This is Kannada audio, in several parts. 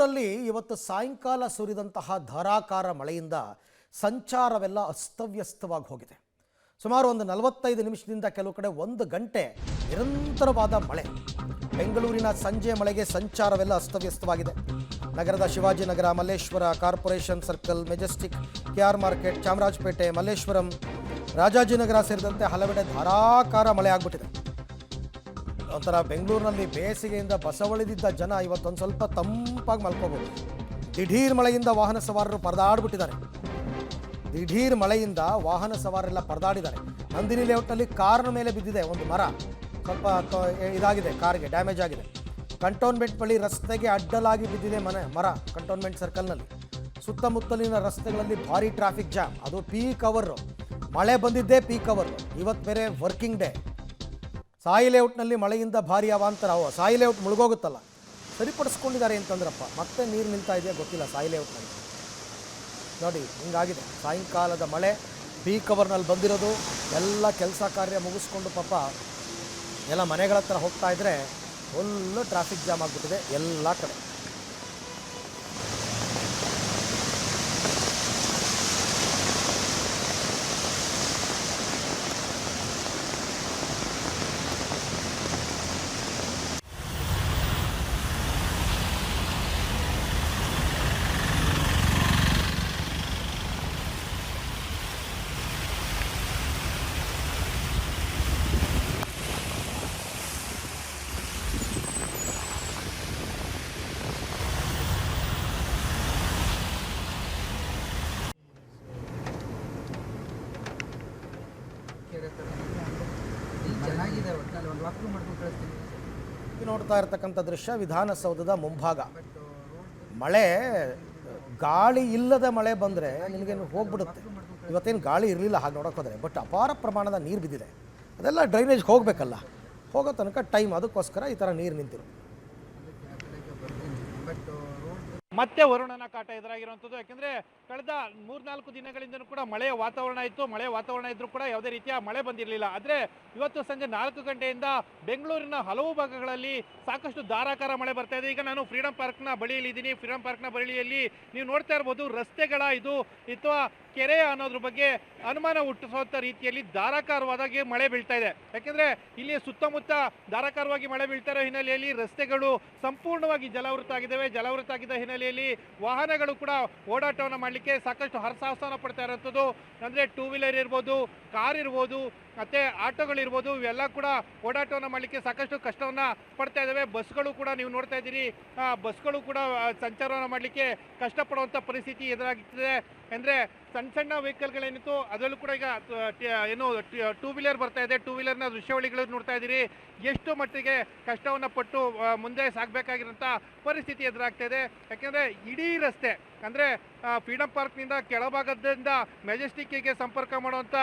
ಬೆಂಗಳೂರಲ್ಲಿ ಇವತ್ತು ಸಾಯಂಕಾಲ ಸುರಿದಂತಹ ಧಾರಾಕಾರ ಮಳೆಯಿಂದ ಸಂಚಾರವೆಲ್ಲ ಅಸ್ತವ್ಯಸ್ತವಾಗಿ ಹೋಗಿದೆ. ಸುಮಾರು ಒಂದು 45 ನಿಮಿಷದಿಂದ ಕೆಲವು ಕಡೆ 1 ಗಂಟೆ ನಿರಂತರವಾದ ಮಳೆ. ಬೆಂಗಳೂರಿನ ಸಂಜೆ ಮಳೆಗೆ ಸಂಚಾರವೆಲ್ಲ ಅಸ್ತವ್ಯಸ್ತವಾಗಿದೆ. ನಗರದ Shivajinagar, Malleshwara, corporation circle, Majestic, K R market, Chamarajpet, Malleshwaram, Rajajinagar ಸೇರಿದಂತೆ ಹಲವೆಡೆ ಧಾರಾಕಾರ ಮಳೆ ಆಗ್ಬಿಟ್ಟಿದೆ. ಒಂಥರ ಬೆಂಗಳೂರಿನಲ್ಲಿ ಬೇಸಿಗೆಯಿಂದ ಬಸವಳಿದಿದ್ದ ಜನ ಇವತ್ತೊಂದು ಸ್ವಲ್ಪ ತಂಪಾಗಿ ಮಲ್ಕೋಬಹುದು. ದಿಢೀರ್ ಮಳೆಯಿಂದ ವಾಹನ ಸವಾರರು ಪರದಾಡ್ಬಿಟ್ಟಿದ್ದಾರೆ. ದಿಢೀರ್ ಮಳೆಯಿಂದ ವಾಹನ ಸವಾರರೆಲ್ಲ ಪರದಾಡಿದ್ದಾರೆ. ನಂದಿನಿ ಲೇಔಟ್ನಲ್ಲಿ ಕಾರ್ನ ಮೇಲೆ ಬಿದ್ದಿದೆ ಒಂದು ಮರ, ಸ್ವಲ್ಪ ಇದಾಗಿದೆ, ಕಾರ್ಗೆ ಡ್ಯಾಮೇಜ್ ಆಗಿದೆ. ಕಂಟೋನ್ಮೆಂಟ್ ಬಳಿ ರಸ್ತೆಗೆ ಅಡ್ಡಲಾಗಿ ಬಿದ್ದಿದೆ ಮರ. ಕಂಟೋನ್ಮೆಂಟ್ ಸರ್ಕಲ್ನಲ್ಲಿ ಸುತ್ತಮುತ್ತಲಿನ ರಸ್ತೆಗಳಲ್ಲಿ ಭಾರಿ ಟ್ರಾಫಿಕ್ ಜಾಮ್. ಅದು ಪೀಕ್ ಅವರು, ಮಳೆ ಬಂದಿದ್ದೇ ಪೀಕ್ ಅವರು. ಇವತ್ತು ಬೇರೆ ವರ್ಕಿಂಗ್ ಡೇ. ಸಾಯಿ ಲೇಔಟ್ನಲ್ಲಿ ಮಳೆಯಿಂದ ಭಾರಿ ಅವಾಂತರ. ಸಾಯಿ ಲೇಔಟ್ ಮುಳುಗೋಗುತ್ತಲ್ಲ, ಸರಿಪಡಿಸ್ಕೊಂಡಿದ್ದಾರೆ ಅಂತಂದ್ರಪ್ಪ. ಮತ್ತೆ ನೀರು ನಿಲ್ತಾ ಇದೆಯಾ ಗೊತ್ತಿಲ್ಲ ಸಾಯಿ ಲೇಔಟ್ನಲ್ಲಿ. ನೋಡಿ ಹಿಂಗಾಗಿದೆ. ಸಾಯಂಕಾಲದ ಮಳೆ ಪೀಕ್ ಅವರ್ನಲ್ಲಿ ಬಂದಿರೋದು. ಎಲ್ಲ ಕೆಲಸ ಕಾರ್ಯ ಮುಗಿಸ್ಕೊಂಡು ಪಾಪ ಎಲ್ಲ ಮನೆಗಳ ಹತ್ರ ಹೋಗ್ತಾ ಇದ್ದರೆ ಫುಲ್ಲು ಟ್ರಾಫಿಕ್ ಜಾಮ್ ಆಗಿಬಿಟ್ಟಿದೆ ಎಲ್ಲ ಕಡೆ. ನೋಡ್ತಾ ಇರ್ತಕ್ಕಂಥ ದೃಶ್ಯ ವಿಧಾನಸೌಧದ ಮುಂಭಾಗ. ಮಳೆ, ಗಾಳಿ ಇಲ್ಲದ ಮಳೆ ಬಂದರೆ ನಿಮಗೇನು ಹೋಗ್ಬಿಡುತ್ತೆ. ಇವತ್ತೇನು ಗಾಳಿ ಇರಲಿಲ್ಲ ಹಾಗೆ ನೋಡೋಕ್ಕೋದ್ರೆ, ಬಟ್ ಅಪಾರ ಪ್ರಮಾಣದ ನೀರು ಬಿದ್ದಿದೆ. ಅದೆಲ್ಲ ಡ್ರೈನೇಜ್ಗೆ ಹೋಗಬೇಕಲ್ಲ, ಹೋಗೋ ತನಕ ಟೈಮ್, ಅದಕ್ಕೋಸ್ಕರ ಈ ಥರ ನೀರು ನಿಂತಿರು. ಮತ್ತೆ ವರುಣನ ಕಾಟ ಎದುರಾಗಿರುವಂಥದ್ದು. ಯಾಕೆಂದರೆ ಕಳೆದ 3-4 ದಿನಗಳಿಂದಲೂ ಕೂಡ ಮಳೆಯ ವಾತಾವರಣ ಇತ್ತು. ಮಳೆಯ ವಾತಾವರಣ ಇದ್ದರೂ ಕೂಡ ಯಾವುದೇ ರೀತಿಯ ಮಳೆ ಬಂದಿರಲಿಲ್ಲ. ಆದರೆ ಇವತ್ತು ಸಂಜೆ 4 ಗಂಟೆಯಿಂದ ಬೆಂಗಳೂರಿನ ಹಲವು ಭಾಗಗಳಲ್ಲಿ ಸಾಕಷ್ಟು ಧಾರಾಕಾರ ಮಳೆ ಬರ್ತಾ ಇದೆ. ಈಗ ನಾನು ಫ್ರೀಡಂ ಪಾರ್ಕ್ನ ಬಳಿಯಲ್ಲಿ ಇದ್ದೀನಿ. ಫ್ರೀಡಂ ಪಾರ್ಕ್ನ ಬಳಿಯಲ್ಲಿ ನೀವು ನೋಡ್ತಾ ಇರ್ಬೋದು, ರಸ್ತೆಗಳ ಇದು ಅಥವಾ ಕೆರೆ ಅನ್ನೋದ್ರ ಬಗ್ಗೆ ಅನುಮಾನ ಹುಟ್ಟಿಸುವಂಥ ರೀತಿಯಲ್ಲಿ ಧಾರಾಕಾರವಾದಾಗಿ ಮಳೆ ಬೀಳ್ತಾ ಇದೆ. ಯಾಕೆಂದರೆ ಇಲ್ಲಿ ಸುತ್ತಮುತ್ತ ಧಾರಾಕಾರವಾಗಿ ಮಳೆ ಬೀಳ್ತಾ ಇರೋ ಹಿನ್ನೆಲೆಯಲ್ಲಿ ರಸ್ತೆಗಳು ಸಂಪೂರ್ಣವಾಗಿ ಜಲಾವೃತ ಆಗಿದ್ದಾವೆ. ಜಲಾವೃತ ಆಗಿದ್ದ ಹಿನ್ನೆಲೆಯಲ್ಲಿ ವಾಹನಗಳು ಕೂಡ ಓಡಾಟವನ್ನು ಮಾಡಲಿಕ್ಕೆ ಸಾಕಷ್ಟು ಹರಸಾಹಸನ ಪಡ್ತಾ ಇರೋಂಥದ್ದು. ಅಂದರೆ 2 ವೀಲರ್ ಇರ್ಬೋದು, ಕಾರ್ ಇರ್ಬೋದು, ಮತ್ತು ಆಟೋಗಳಿರ್ಬೋದು, ಇವೆಲ್ಲ ಕೂಡ ಓಡಾಟವನ್ನು ಮಾಡಲಿಕ್ಕೆ ಸಾಕಷ್ಟು ಕಷ್ಟವನ್ನು ಪಡ್ತಾ ಇದ್ದಾವೆ. ಬಸ್ಗಳು ಕೂಡ ನೀವು ನೋಡ್ತಾ ಇದ್ದೀರಿ, ಬಸ್ಗಳು ಕೂಡ ಸಂಚಾರವನ್ನು ಮಾಡಲಿಕ್ಕೆ ಕಷ್ಟಪಡುವಂಥ ಪರಿಸ್ಥಿತಿ ಎದುರಾಗ್ತಿದೆ. ಅಂದರೆ ಸಣ್ಣ ವೆಹಿಕಲ್ಗಳೇನಿತ್ತು ಅದರಲ್ಲೂ ಕೂಡ ಈಗ ಏನು 2 ವೀಲರ್ ಬರ್ತಾ ಇದೆ. 2 ವೀಲರ್ನ ದೃಶ್ಯಾವಳಿಗಳು ನೋಡ್ತಾ ಇದ್ದೀರಿ. ಎಷ್ಟು ಮಟ್ಟಿಗೆ ಕಷ್ಟವನ್ನು ಪಟ್ಟು ಮುಂದೆ ಸಾಗಬೇಕಾಗಿರೋಂಥ ಪರಿಸ್ಥಿತಿ ಎದುರಾಗ್ತಾ ಇದೆ. ಯಾಕೆಂದರೆ ಇಡೀ ರಸ್ತೆ, ಅಂದರೆ ಫ್ರೀಡಂ ಪಾರ್ಕ್ನಿಂದ ಕೆಳಭಾಗದಿಂದ ಮೆಜೆಸ್ಟಿಕ್ಕಿಗೆ ಸಂಪರ್ಕ ಮಾಡುವಂಥ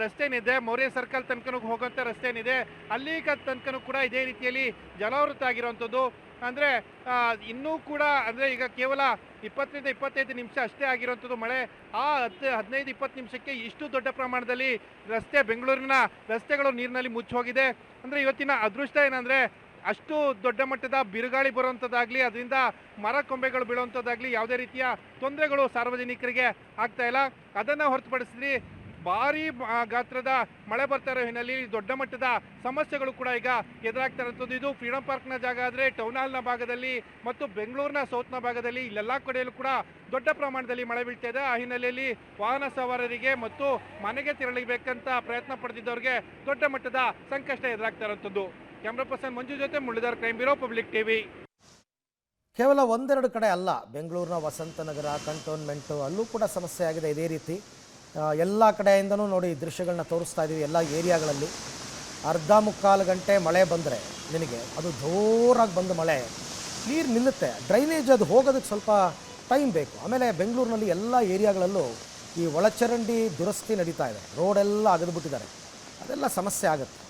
ರಸ್ತೆನಿದೆ, ಮೌರ್ಯ ಸರ್ಕಲ್ ತನಕನೂ ಹೋಗುವಂಥ ರಸ್ತೆನಿದೆ, ಅಲ್ಲಿಗ ತನಕನೂ ಕೂಡ ಇದೇ ರೀತಿಯಲ್ಲಿ ಜಲಾವೃತ ಆಗಿರುವಂಥದ್ದು. ಅಂದರೆ ಇನ್ನೂ ಕೂಡ, ಅಂದರೆ ಈಗ ಕೇವಲ 20-25 ನಿಮಿಷ ಅಷ್ಟೇ ಆಗಿರುವಂಥದ್ದು ಮಳೆ. ಆ 15-20 ನಿಮಿಷಕ್ಕೆ ಇಷ್ಟು ದೊಡ್ಡ ಪ್ರಮಾಣದಲ್ಲಿ ಬೆಂಗಳೂರಿನ ರಸ್ತೆಗಳು ನೀರಿನಲ್ಲಿ ಮುಚ್ಚಿ ಹೋಗಿದೆ. ಅಂದರೆ ಇವತ್ತಿನ ಅದೃಷ್ಟ ಏನಂದರೆ ಅಷ್ಟು ದೊಡ್ಡ ಮಟ್ಟದ ಬಿರುಗಾಳಿ ಬರುವಂಥದ್ದಾಗಲಿ, ಅದರಿಂದ ಮರ ಕೊಂಬೆಗಳು ಬೀಳುವಂಥದ್ದಾಗಲಿ ಯಾವುದೇ ರೀತಿಯ ತೊಂದರೆಗಳು ಸಾರ್ವಜನಿಕರಿಗೆ ಆಗ್ತಾ ಇಲ್ಲ. ಅದನ್ನು ಹೊರತುಪಡಿಸಿದ್ರಿ ಭಾರಿ ಗಾತ್ರದ ಮಳೆ ಬರ್ತಾ ಇರೋ ಹಿನ್ನೆಲೆಯಲ್ಲಿ ದೊಡ್ಡ ಮಟ್ಟದ ಸಮಸ್ಯೆಗಳು ಕೂಡ ಈಗ ಎದುರಾಗ್ತಾ ಇರುವಂಥದ್ದು. ಇದು ಫ್ರೀಡಂ ಪಾರ್ಕ್ನ ಜಾಗ ಆದರೆ ಟೌನ್ ಹಾಲ್ನ ಭಾಗದಲ್ಲಿ ಮತ್ತು ಬೆಂಗಳೂರಿನ ಸೌತ್ನ ಭಾಗದಲ್ಲಿ ಇಲ್ಲೆಲ್ಲ ಕಡೆಯಲ್ಲೂ ಕೂಡ ದೊಡ್ಡ ಪ್ರಮಾಣದಲ್ಲಿ ಮಳೆ ಬೀಳ್ತಾ ಇದೆ. ಆ ಹಿನ್ನೆಲೆಯಲ್ಲಿ ವಾಹನ ಸವಾರರಿಗೆ ಮತ್ತು ಮನೆಗೆ ತೆರಳಬೇಕಂತ ಪ್ರಯತ್ನ ಪಡೆದಿದ್ದವರಿಗೆ ದೊಡ್ಡ ಮಟ್ಟದ ಸಂಕಷ್ಟ ಎದುರಾಗ್ತಾ ಇರುವಂಥದ್ದು. ಕ್ಯಾಮ್ರಾ ಪರ್ಸನ್ ಮಂಜು ಜೊತೆ Muralidhar, crime bureau, public TV. ಕೇವಲ 1-2 ಕಡೆ ಅಲ್ಲ, ಬೆಂಗಳೂರಿನ ವಸಂತನಗರ, ಕಂಟೋನ್ಮೆಂಟು ಅಲ್ಲೂ ಕೂಡ ಸಮಸ್ಯೆ ಆಗಿದೆ ಇದೇ ರೀತಿ. ಎಲ್ಲ ಕಡೆಯಿಂದನೂ ನೋಡಿ ದೃಶ್ಯಗಳನ್ನ ತೋರಿಸ್ತಾ ಇದ್ದೀವಿ. ಎಲ್ಲ ಏರಿಯಾಗಳಲ್ಲಿ 1/4 ಗಂಟೆ ಮಳೆ ಬಂದರೆ ನಿನಗೆ ಅದು ಜೋರಾಗಿ ಬಂದ ಮಳೆ, ನೀರು ನಿಲ್ಲುತ್ತೆ. ಡ್ರೈನೇಜ್ ಅದು ಹೋಗೋದಕ್ಕೆ ಸ್ವಲ್ಪ ಟೈಮ್ ಬೇಕು. ಆಮೇಲೆ ಬೆಂಗಳೂರಿನಲ್ಲಿ ಎಲ್ಲ ಏರಿಯಾಗಳಲ್ಲೂ ಈ ಒಳಚರಂಡಿ ದುರಸ್ತಿ ನಡೀತಾ ಇದೆ. ರೋಡೆಲ್ಲ ಅಗೆದುಬಿಟ್ಟಿದ್ದಾರೆ. ಅದೆಲ್ಲ ಸಮಸ್ಯೆ ಆಗುತ್ತೆ.